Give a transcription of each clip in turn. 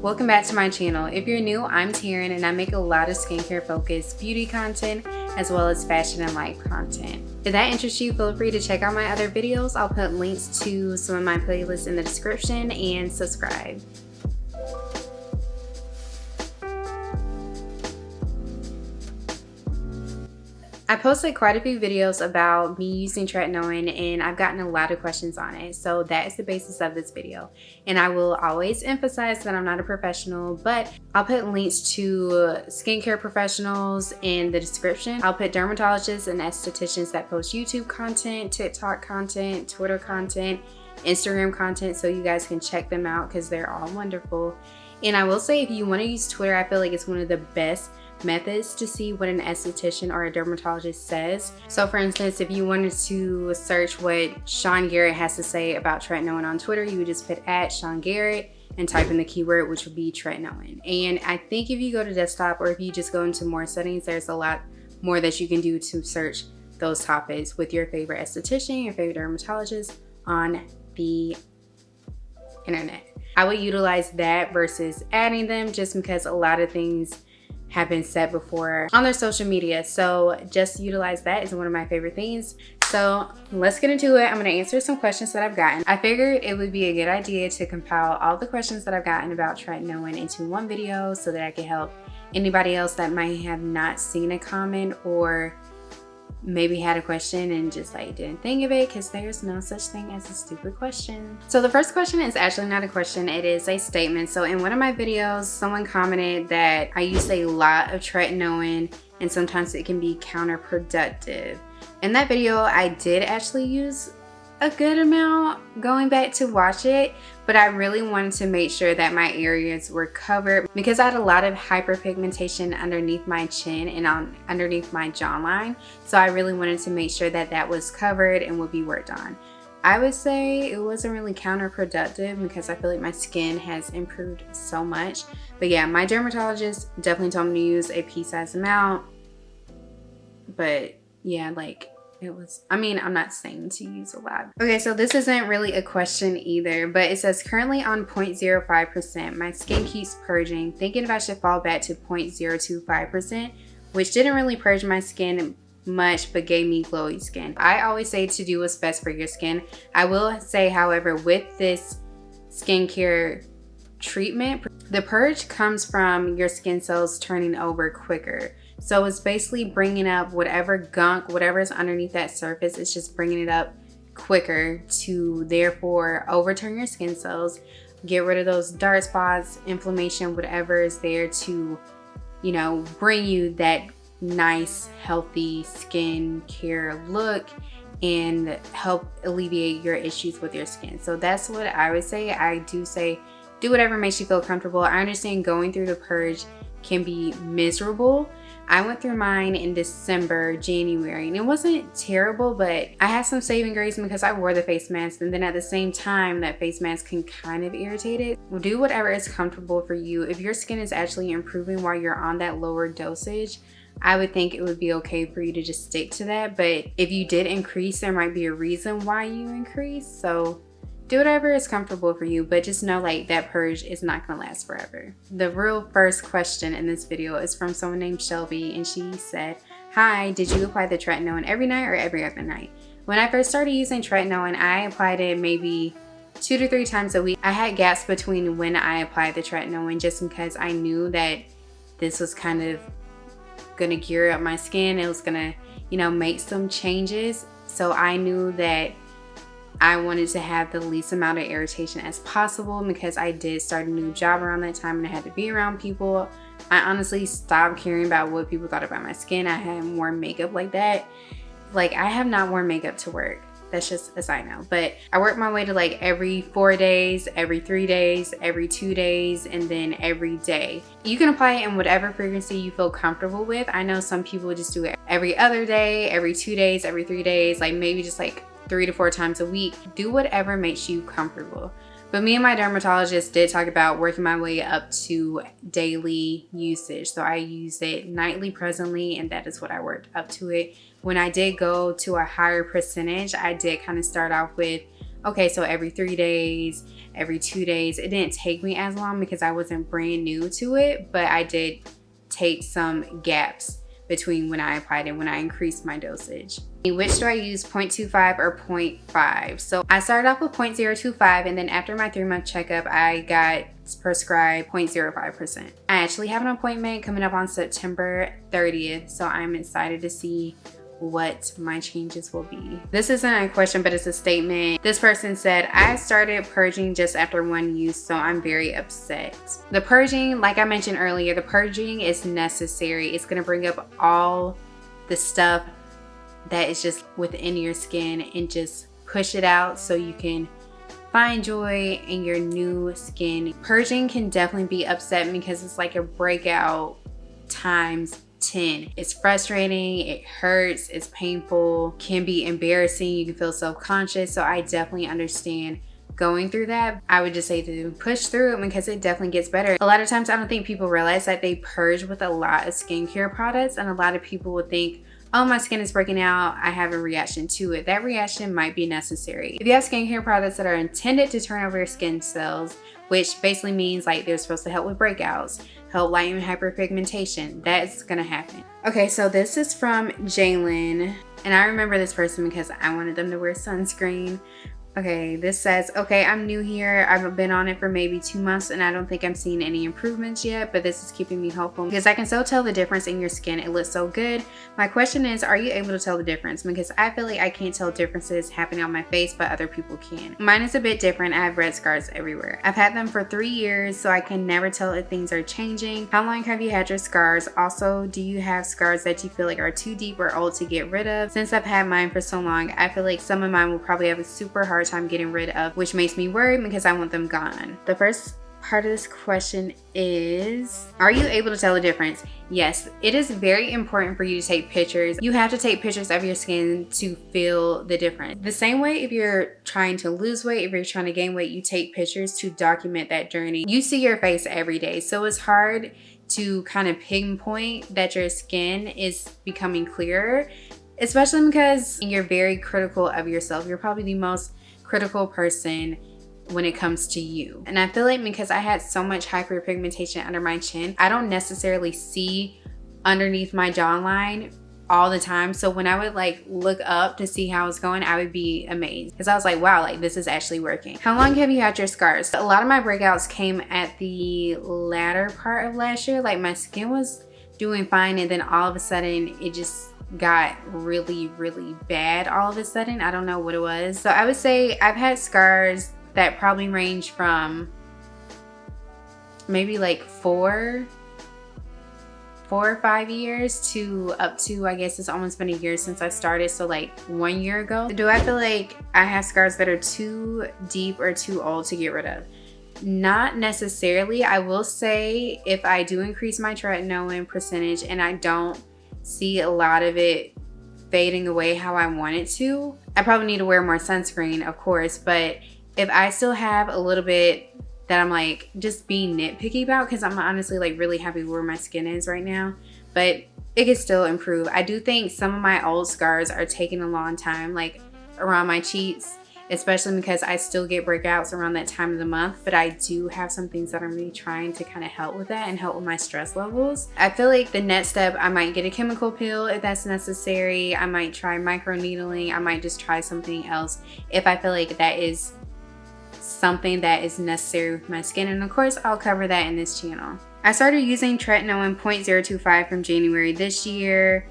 Welcome back to my channel. If you're new, I'm Teryn and I make a lot of skincare focused beauty content as well as fashion and life content. If that interests you, feel free to check out my other videos. I'll put links to some of my playlists in the description and subscribe. I posted quite a few videos about me using tretinoin and I've gotten a lot of questions on it. So that is the basis of this video. And I will always emphasize that I'm not a professional, but I'll put links to skincare professionals in the description. I'll put dermatologists and estheticians that post YouTube content, TikTok content, Twitter content, Instagram content, so you guys can check them out because they're all wonderful. And I will say, if you want to use Twitter, I feel like it's one of the best methods to see what an esthetician or a dermatologist says. So for instance, if you wanted to search what Sean Garrett has to say about tretinoin on Twitter, you would just put @SeanGarrett and type in the keyword, which would be tretinoin. And I think if you go to desktop or if you just go into more settings, there's a lot more that you can do to search those topics with your favorite esthetician, your favorite dermatologist on the internet. I would utilize that versus adding them, just because a lot of things have been said before on their social media. So just utilize that is one of my favorite things. So let's get into it. I'm going to answer some questions that I've gotten. I figured it would be a good idea to compile all the questions that I've gotten about tretinoin into one video so that I can help anybody else that might have not seen a comment or maybe had a question and just like didn't think of it, because there's no such thing as a stupid question. So the first question is actually not a question, it is a statement. So in one of my videos, someone commented that I use a lot of tretinoin and sometimes it can be counterproductive. In that video, I did actually use a good amount going back to watch it, but I really wanted to make sure that my areas were covered because I had a lot of hyperpigmentation underneath my chin and underneath my jawline. So I really wanted to make sure that that was covered and would be worked on. I would say it wasn't really counterproductive because I feel like my skin has improved so much. But yeah, my dermatologist definitely told me to use a pea-sized amount. But yeah, like it was, I mean, I'm not saying to use a lot. Okay, so this isn't really a question either, but it says currently on 0.05%. My skin keeps purging. Thinking if I should fall back to 0.025%, which didn't really purge my skin much but gave me glowy skin. I always say to do what's best for your skin. I will say, however, with this skincare treatment, the purge comes from your skin cells turning over quicker. So it's basically bringing up whatever gunk, whatever is underneath that surface, it's just bringing it up quicker to therefore overturn your skin cells, get rid of those dark spots, inflammation, whatever is there to, you know, bring you that nice, healthy skin care look and help alleviate your issues with your skin. So that's what I would say. I do say do whatever makes you feel comfortable. I understand going through the purge can be miserable. I went through mine in December, January, and it wasn't terrible, but I had some saving grace because I wore the face mask, and then at the same time, that face mask can kind of irritate it. Do whatever is comfortable for you. If your skin is actually improving while you're on that lower dosage, I would think it would be okay for you to just stick to that. But if you did increase, there might be a reason why you increased. So do whatever is comfortable for you, but just know like that purge is not gonna last forever. The real first question in this video is from someone named Shelby, and she said, "Hi, did you apply the tretinoin every night or every other night?" When I first started using tretinoin, I applied it maybe 2 to 3 times a week. I had gaps between when I applied the tretinoin just because I knew that this was kind of gonna gear up my skin. It was gonna, you know, make some changes. So I knew that I wanted to have the least amount of irritation as possible because I did start a new job around that time and I had to be around people. I honestly stopped caring about what people thought about my skin. I hadn't worn makeup like that. Like, I have not worn makeup to work. That's just a side note. But I worked my way to like every 4 days, every 3 days, every 2 days, and then every day. You can apply it in whatever frequency you feel comfortable with. I know some people just do it every other day, every 2 days, every 3 days, like maybe just like 3 to 4 times a week. Do whatever makes you comfortable. But me and my dermatologist did talk about working my way up to daily usage. So I use it nightly presently, and that is what I worked up to it. When I did go to a higher percentage, I did kind of start off with okay, so every 3 days, every 2 days. It didn't take me as long because I wasn't brand new to it, but I did take some gaps between when I applied and when I increased my dosage. Which do I use, 0.25 or 0.5? So I started off with 0.025, and then after my 3-month checkup, I got prescribed 0.05%. I actually have an appointment coming up on September 30th, so I'm excited to see what my changes will be. This isn't a question, but it's a statement. This person said, I started purging just after 1 use, so I'm very upset. The purging, like I mentioned earlier, the purging is necessary. It's gonna bring up all the stuff that is just within your skin and just push it out so you can find joy in your new skin. Purging can definitely be upsetting because it's like a breakout times 10. It's frustrating, it hurts, it's painful, can be embarrassing, you can feel self-conscious. So I definitely understand going through that. I would just say to push through it because it definitely gets better. A lot of times I don't think people realize that they purge with a lot of skincare products, and a lot of people would think, oh, my skin is breaking out, I have a reaction to it. That reaction might be necessary. If you have skincare products that are intended to turn over your skin cells, which basically means like they're supposed to help with breakouts, help lighten hyperpigmentation, that's gonna happen. Okay, so this is from Jalen, and I remember this person because I wanted them to wear sunscreen. Okay, this says, okay, I'm new here. I've been on it for maybe 2 months and I don't think I'm seeing any improvements yet, but this is keeping me hopeful because I can still tell the difference in your skin. It looks so good. My question is, are you able to tell the difference? Because I feel like I can't tell differences happening on my face, but other people can. Mine is a bit different. I have red scars everywhere. I've had them for 3 years, so I can never tell if things are changing. How long have you had your scars? Also, do you have scars that you feel like are too deep or old to get rid of? Since I've had mine for so long, I feel like some of mine will probably have a super hard time getting rid of, which makes me worried because I want them gone. The first part of this question is, are you able to tell the difference? Yes, it is very important for you to take pictures. You have to take pictures of your skin to feel the difference. The same way if you're trying to lose weight, if you're trying to gain weight, you take pictures to document that journey. You see your face every day, so it's hard to kind of pinpoint that your skin is becoming clearer, especially because you're very critical of yourself. You're probably the most critical person when it comes to you. And I feel like because I had so much hyperpigmentation under my chin, I don't necessarily see underneath my jawline all the time. So when I would like look up to see how it's going, I would be amazed because I was like, wow, like this is actually working. How long have you had your scars? A lot of my breakouts came at the latter part of last year. Like my skin was doing fine, and then all of a sudden it just got really bad all of a sudden. I don't know what it was. So I would say I've had scars that probably range from maybe like 4 or 5 years to up to, I guess it's almost been a year since I started, so like 1 year ago. Do I feel like I have scars that are too deep or too old to get rid of? Not necessarily. I will say if I do increase my tretinoin percentage and I don't see a lot of it fading away how I want it to, I probably need to wear more sunscreen, of course. But if I still have a little bit that I'm like just being nitpicky about, because I'm honestly like really happy where my skin is right now, but it could still improve. I do think some of my old scars are taking a long time, like around my cheeks, especially because I still get breakouts around that time of the month. But I do have some things that I'm really trying to kind of help with that and help with my stress levels. I feel like the next step, I might get a chemical peel if that's necessary. I might try microneedling. I might just try something else if I feel like that is something that is necessary with my skin. And of course, I'll cover that in this channel. I started using TRETINOIN 0.025 from January this year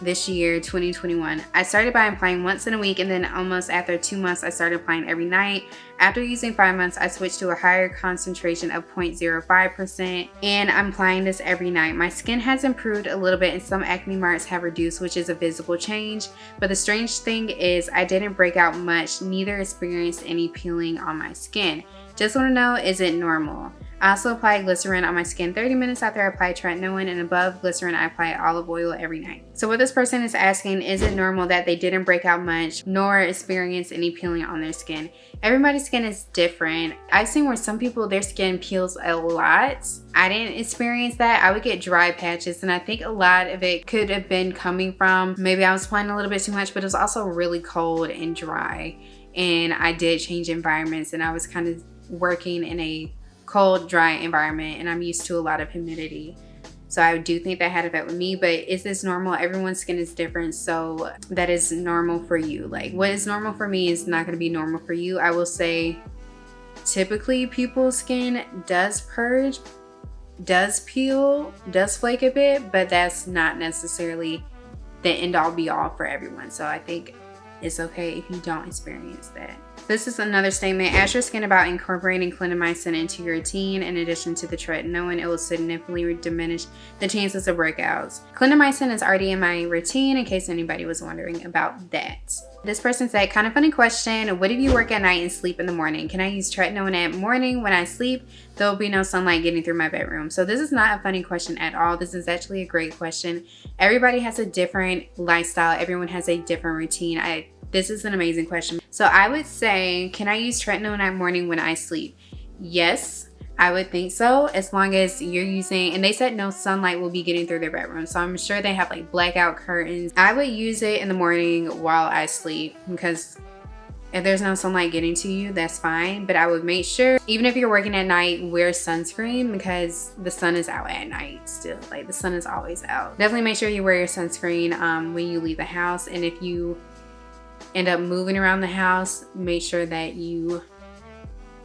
2021. I started by applying once in a week, and then almost after 2 months I started applying every night. After using 5 months, I switched to a higher concentration of 0.05%, and I'm applying this every night. My skin has improved a little bit and some acne marks have reduced, which is a visible change. But the strange thing is I didn't break out much, neither experienced any peeling on my skin. Just want to know, is it normal? I also apply glycerin on my skin 30 minutes after I apply tretinoin, and above glycerin I apply olive oil every night. So what this person is asking, is it normal that they didn't break out much nor experience any peeling on their skin? Everybody's skin is different. I've seen where some people, their skin peels a lot. I didn't experience that. I would get dry patches, and I think a lot of it could have been coming from maybe I was applying a little bit too much, but it was also really cold and dry. and I did change environments, and I was kind of working in a cold, dry environment, and I'm used to a lot of humidity. So I do think that had an effect with me, but is this normal? Everyone's skin is different, so that is normal for you. Like, what is normal for me is not gonna be normal for you. I will say, typically people's skin does purge, does peel, does flake a bit, but that's not necessarily the end all be all for everyone. So I think it's okay if you don't experience that. This is another statement. Ask your skin about incorporating clindamycin into your routine. In addition to the tretinoin, it will significantly diminish the chances of breakouts. Clindamycin is already in my routine, in case anybody was wondering about that. This person said, kind of funny question. What if you work at night and sleep in the morning? Can I use tretinoin at morning when I sleep? There will be no sunlight getting through my bedroom. So this is not a funny question at all. This is actually a great question. Everybody has a different lifestyle. Everyone has a different routine. This is an amazing question. So I would say, can I use tretinoin at morning when I sleep? Yes, I would think so, as long as you're using, and they said no sunlight will be getting through their bedroom. So I'm sure they have like blackout curtains. I would use it in the morning while I sleep, because if there's no sunlight getting to you, that's fine. But I would make sure, even if you're working at night, wear sunscreen, because the sun is out at night still. Like, the sun is always out. Definitely make sure you wear your sunscreen when you leave the house. And if you end up moving around the house, make sure that you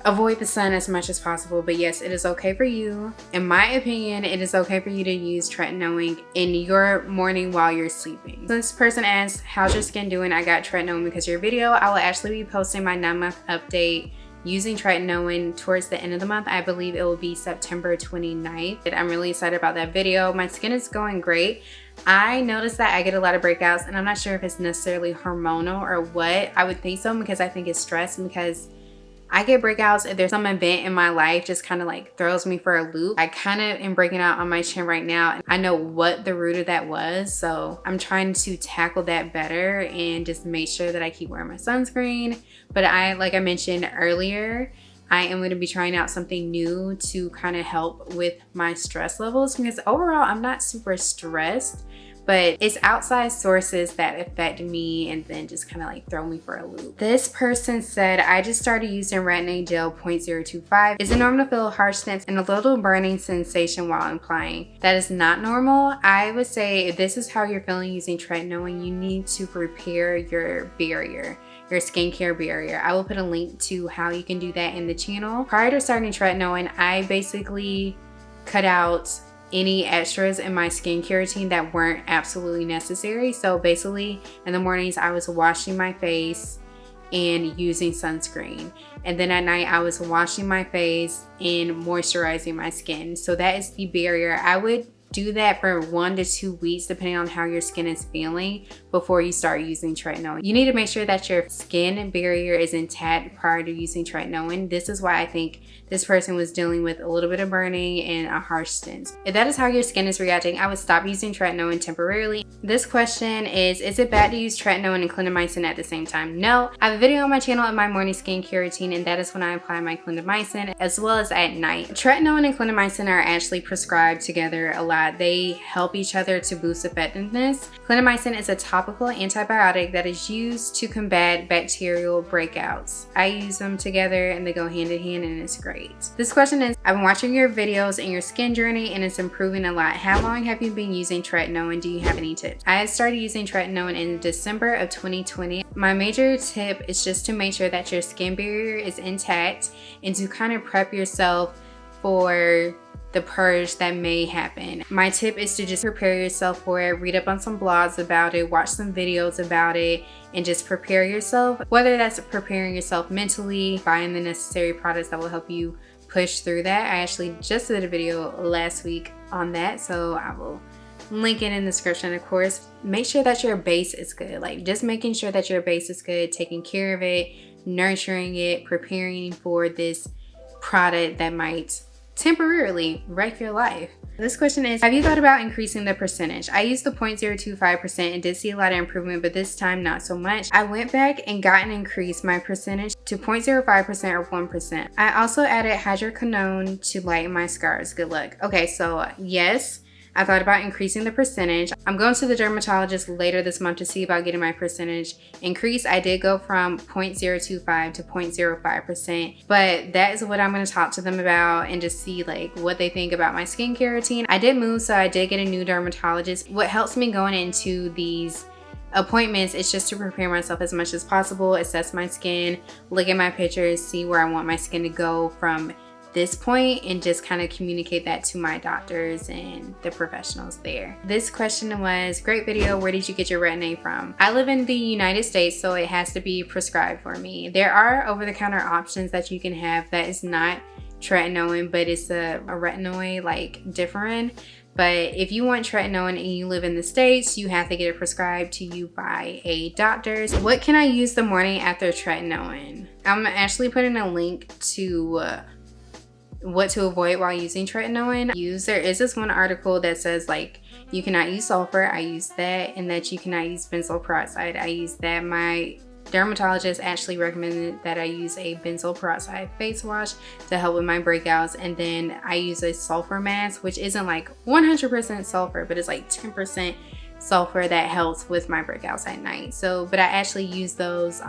avoid the sun as much as possible. But yes, it is okay for you. In my opinion, it is okay for you to use tretinoin in your morning while you're sleeping. So this person asks, how's your skin doing? I got tretinoin because of your video. I will actually be posting my 9-month update using tretinoin towards the end of the month. I believe it will be September 29th. I'm really excited about that video. My skin is going great. I noticed that I get a lot of breakouts, and I'm not sure if it's necessarily hormonal or what. I would think so, because I think it's stress, because I get breakouts if there's some event in my life just kind of like throws me for a loop. I kind of am breaking out on my chin right now, and I know what the root of that was. So I'm trying to tackle that better and just make sure that I keep wearing my sunscreen. But like I mentioned earlier, I am going to be trying out something new to kind of help with my stress levels, because overall I'm not super stressed, but it's outside sources that affect me and then just kind of like throw me for a loop. This person said, I just started using Retin-A gel 0.025. Is it normal to feel harshness and a little burning sensation while applying? That is not normal. I would say if this is how you're feeling using tretinoin, you need to prepare your barrier, your skincare barrier. I will put a link to how you can do that in the channel. Prior to starting tretinoin, I basically cut out any extras in my skincare routine that weren't absolutely necessary. So basically in the mornings I was washing my face and using sunscreen, and then at night I was washing my face and moisturizing my skin. So that is the barrier. I would do that for 1 to 2 weeks depending on how your skin is feeling before you start using tretinoin. You need to make sure that your skin barrier is intact prior to using tretinoin. This is why I think this person was dealing with a little bit of burning and a harsh stench. If that is how your skin is reacting, I would stop using tretinoin temporarily. This question is it bad to use tretinoin and clindamycin at the same time? No. I have a video on my channel of my morning skincare routine, and that is when I apply my clindamycin, as well as at night. Tretinoin and clindamycin are actually prescribed together a lot. They help each other to boost effectiveness. Clindamycin is a topical antibiotic that is used to combat bacterial breakouts. I use them together and they go hand in hand, and it's great. This question is, I've been watching your videos and your skin journey and it's improving a lot. How long have you been using tretinoin? Do you have any tips? I started using tretinoin in December of 2020. My major tip is just to make sure that your skin barrier is intact and to kind of prep yourself for the purge that may happen. My tip is to just prepare yourself for it. Read up on some blogs about it, watch some videos about it, and just prepare yourself. Whether that's preparing yourself mentally, buying the necessary products that will help you push through that. I actually just did a video last week on that, so I will link it in the description. Of course, make sure that your base is good. Like, just making sure that your base is good, taking care of it, nurturing it, preparing for this product that might temporarily wreck your life. This question is, have you thought about increasing the percentage? I used the 0.025% and did see a lot of improvement, but this time not so much. I went back and got and increased my percentage to 0.05% or 1%. I also added hydroquinone to lighten my scars. Good luck. Okay, so yes, I thought about increasing the percentage. I'm going to the dermatologist later this month to see about getting my percentage increased. I did go from 0.025 to 0.05%, but that is what I'm going to talk to them about and just see like what they think about my skincare routine. I did move, so I did get a new dermatologist. What helps me going into these appointments is just to prepare myself as much as possible, assess my skin, look at my pictures, see where I want my skin to go from this point, and just kind of communicate that to my doctors and the professionals there. This question was, great video, where did you get your Retin-A from? I live in the United States, so it has to be prescribed for me. There are over-the-counter options that you can have that is not tretinoin, but it's a retinoid like different. But if you want tretinoin and you live in the States, you have to get it prescribed to you by a doctor. What can I use the morning after tretinoin? I'm actually putting a link to what to avoid while using tretinoin. There is this one article that says like you cannot use sulfur. I use that, and that you cannot use benzoyl peroxide. I use that. My dermatologist actually recommended that I use a benzoyl peroxide face wash to help with my breakouts, and then I use a sulfur mask, which isn't like 100% sulfur, but it's like 10% sulfur that helps with my breakouts at night. So, but I actually use those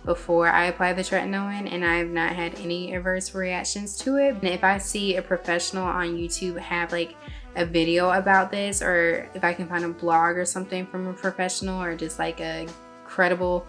before I apply the tretinoin, and I have not had any adverse reactions to it. And if I see a professional on YouTube have like a video about this, or if I can find a blog or something from a professional, or just like a credible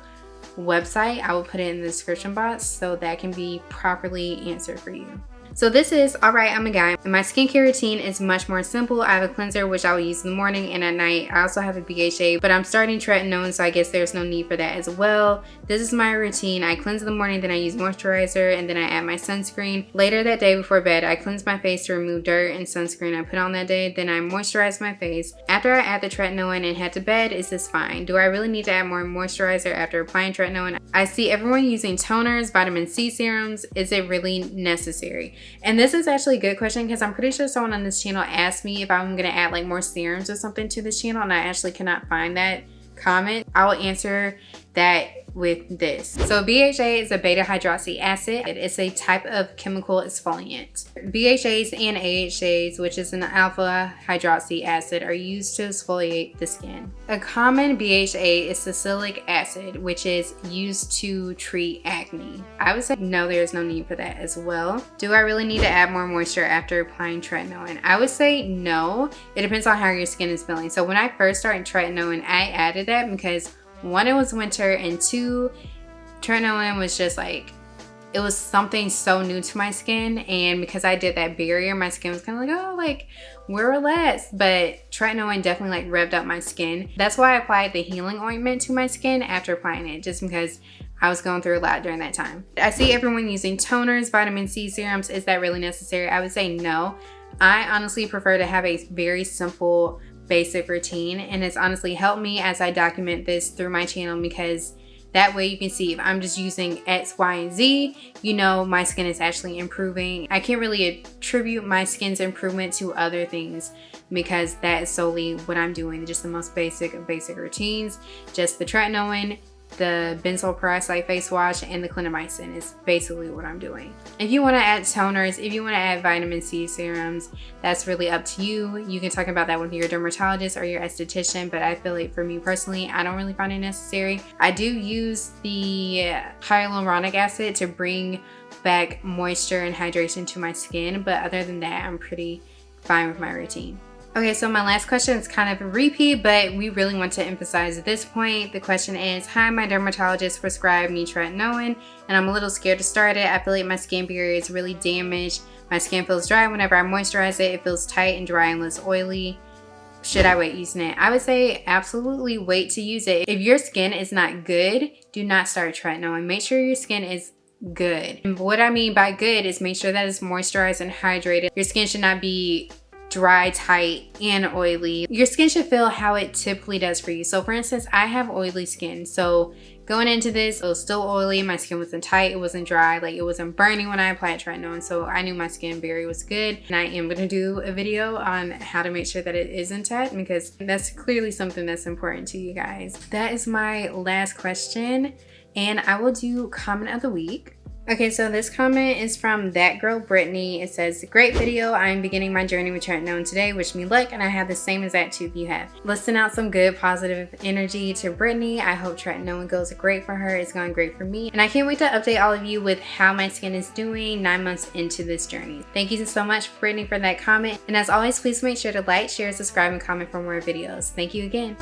website, I will put it in the description box so that can be properly answered for you. So this is Alright, I'm a Guy. My skincare routine is much more simple. I have a cleanser which I will use in the morning and at night. I also have a BHA, but I'm starting tretinoin, so I guess there's no need for that as well. This is my routine. I cleanse in the morning, then I use moisturizer, and then I add my sunscreen. Later that day before bed, I cleanse my face to remove dirt and sunscreen I put on that day. Then I moisturize my face. After I add the tretinoin and head to bed, is this fine? Do I really need to add more moisturizer after applying tretinoin? I see everyone using toners, vitamin C serums. Is it really necessary? And this is actually a good question, because I'm pretty sure someone on this channel asked me if I'm going to add like more serums or something to this channel, and I actually cannot find that comment. I will answer that with this. So BHA is a beta hydroxy acid. It's a type of chemical exfoliant. BHAs and AHAs, which is an alpha hydroxy acid, are used to exfoliate the skin. A common BHA is salicylic acid, which is used to treat acne. I would say no, there's no need for that as well. Do I really need to add more moisture after applying tretinoin? I would say no. It depends on how your skin is feeling. So when I first started tretinoin, I added that because one, it was winter, and two, tretinoin was just like, it was something so new to my skin, and because I did that barrier, my skin was kind of like, oh, like, we're relaxed. But tretinoin definitely like revved up my skin. That's why I applied the healing ointment to my skin after applying it, just because I was going through a lot during that time. I see everyone using toners, vitamin C serums. Is that really necessary? I would say no. I honestly prefer to have a very simple basic routine, and it's honestly helped me as I document this through my channel, because that way you can see if I'm just using X, Y, and Z, you know my skin is actually improving. I can't really attribute my skin's improvement to other things, because that is solely what I'm doing, just the most basic of basic routines. Just the tretinoin, the benzoyl peroxide face wash, and the clindamycin is basically what I'm doing. If you want to add toners, if you want to add vitamin C serums, that's really up to you. You can talk about that with your dermatologist or your esthetician, but I feel like for me personally, I don't really find it necessary. I do use the hyaluronic acid to bring back moisture and hydration to my skin, but other than that, I'm pretty fine with my routine. Okay, so my last question is kind of a repeat, but we really want to emphasize at this point. The question is, hi, my dermatologist prescribed me tretinoin, and I'm a little scared to start it. I feel like my skin barrier is really damaged. My skin feels dry whenever I moisturize it. It feels tight and dry and less oily. Should I wait using it? I would say absolutely wait to use it. If your skin is not good, do not start tretinoin. Make sure your skin is good. And what I mean by good is make sure that it's moisturized and hydrated. Your skin should not be dry, tight, and oily. Your skin should feel how it typically does for you. So for instance, I have oily skin. So going into this, it was still oily. My skin wasn't tight. It wasn't dry. Like, it wasn't burning when I applied tretinoin. So I knew my skin barrier was good. And I am going to do a video on how to make sure that it is intact, because that's clearly something that's important to you guys. That is my last question. And I will do comment of the week. Okay, so this comment is from that girl Brittany. It says, great video. I'm beginning my journey with tretinoin today. Wish me luck, and I have the same exact tube you have. Let's send out some good positive energy to Brittany. I hope tretinoin goes great for her. It's going great for me, and I can't wait to update all of you with how my skin is doing 9 months into this journey. Thank you so much, Brittany, for that comment, and as always, please make sure to like, share, subscribe, and comment for more videos. Thank you again.